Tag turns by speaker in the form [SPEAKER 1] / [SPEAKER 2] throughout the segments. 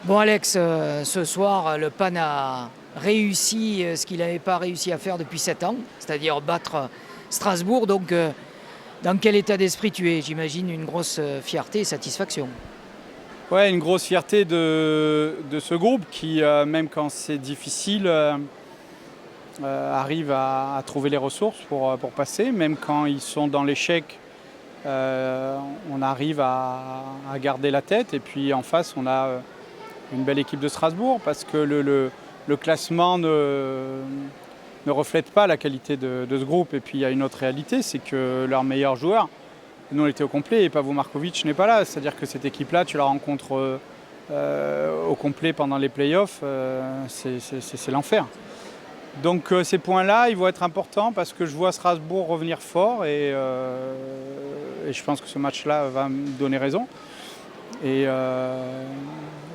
[SPEAKER 1] Bon Alex, ce soir, le PAN a réussi ce qu'il n'avait pas réussi à faire depuis 7 ans, c'est-à-dire battre Strasbourg. Donc, dans quel état d'esprit tu es? J'imagine une grosse fierté et satisfaction.
[SPEAKER 2] Ouais, une grosse fierté de ce groupe qui, même quand c'est difficile, arrive à trouver les ressources pour passer. Même quand ils sont dans l'échec, on arrive à garder la tête. Et puis en face, on a une belle équipe de Strasbourg parce que le classement ne reflète pas la qualité de ce groupe. Et puis il y a une autre réalité, c'est que leur meilleur joueur, nous on était au complet et Pavo Markovic n'est pas là. C'est-à-dire que cette équipe-là, tu la rencontres au complet pendant les playoffs, c'est l'enfer. Donc ces points-là, ils vont être importants parce que je vois Strasbourg revenir fort et je pense que ce match-là va me donner raison. Et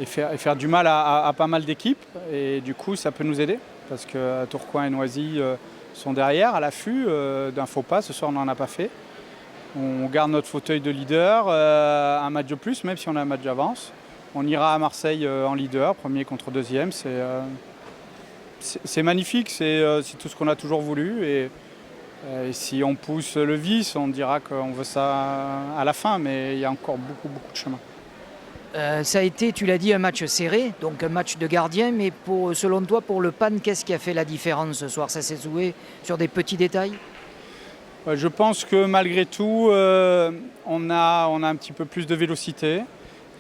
[SPEAKER 2] faire du mal à pas mal d'équipes. Et du coup, ça peut nous aider parce que Tourcoing et Noisy sont derrière, à l'affût d'un faux pas. Ce soir, on n'en a pas fait. On garde notre fauteuil de leader, un match de plus, même si on a un match d'avance. On ira à Marseille en leader, premier contre deuxième. C'est magnifique, c'est tout ce qu'on a toujours voulu. Et si on pousse le vice, on dira qu'on veut ça à la fin, mais il y a encore beaucoup de chemin.
[SPEAKER 1] Ça a été, tu l'as dit, un match serré, donc un match de gardien, mais selon toi, pour le PAN, qu'est-ce qui a fait la différence ce soir? Ça s'est joué sur des petits détails?
[SPEAKER 2] Je pense que malgré tout, on a un petit peu plus de vélocité.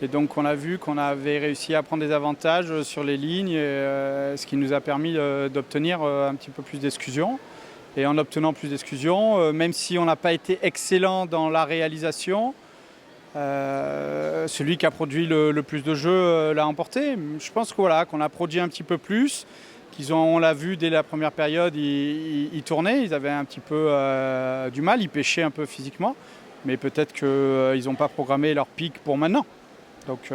[SPEAKER 2] Et donc on a vu qu'on avait réussi à prendre des avantages sur les lignes, ce qui nous a permis d'obtenir un petit peu plus d'exclusion. Et en obtenant plus d'exclusion, même si on n'a pas été excellent dans la réalisation, celui qui a produit le plus de jeux l'a emporté. Je pense que, voilà, qu'on a produit un petit peu plus, on l'a vu dès la première période, ils tournaient, ils avaient un petit peu du mal, ils pêchaient un peu physiquement, mais peut-être qu'ils n'ont pas programmé leur pic pour maintenant. Donc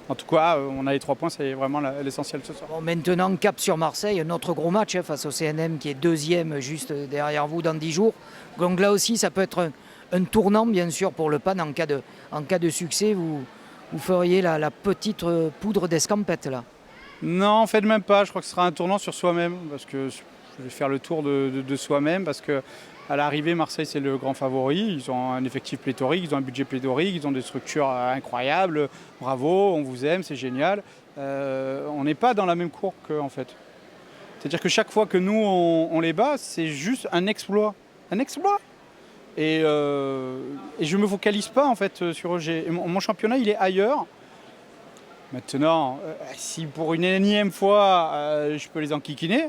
[SPEAKER 2] en tout cas, on a les 3 points, c'est vraiment l'essentiel ce soir.
[SPEAKER 1] Bon, maintenant, cap sur Marseille, un autre gros match face au CNM qui est deuxième juste derrière vous dans 10 jours. Donc là aussi, ça peut être un tournant, bien sûr, pour le PAN. En cas de succès, vous feriez la petite poudre d'escampette là.
[SPEAKER 2] Non, en fait même pas, je crois que ce sera un tournant sur soi-même, parce que je vais faire le tour de soi-même, parce que à l'arrivée, Marseille c'est le grand favori, ils ont un effectif pléthorique, ils ont un budget pléthorique, ils ont des structures incroyables, bravo, on vous aime, c'est génial. On n'est pas dans la même cour qu'eux en fait. C'est-à-dire que chaque fois que nous on les bat, c'est juste un exploit. Un exploit. Et je ne me focalise pas en fait sur eux. Mon championnat il est ailleurs. Maintenant, si pour une énième fois je peux les enquiquiner,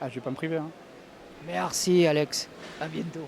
[SPEAKER 2] je ne vais pas me priver. Hein.
[SPEAKER 1] Merci Alex, à bientôt.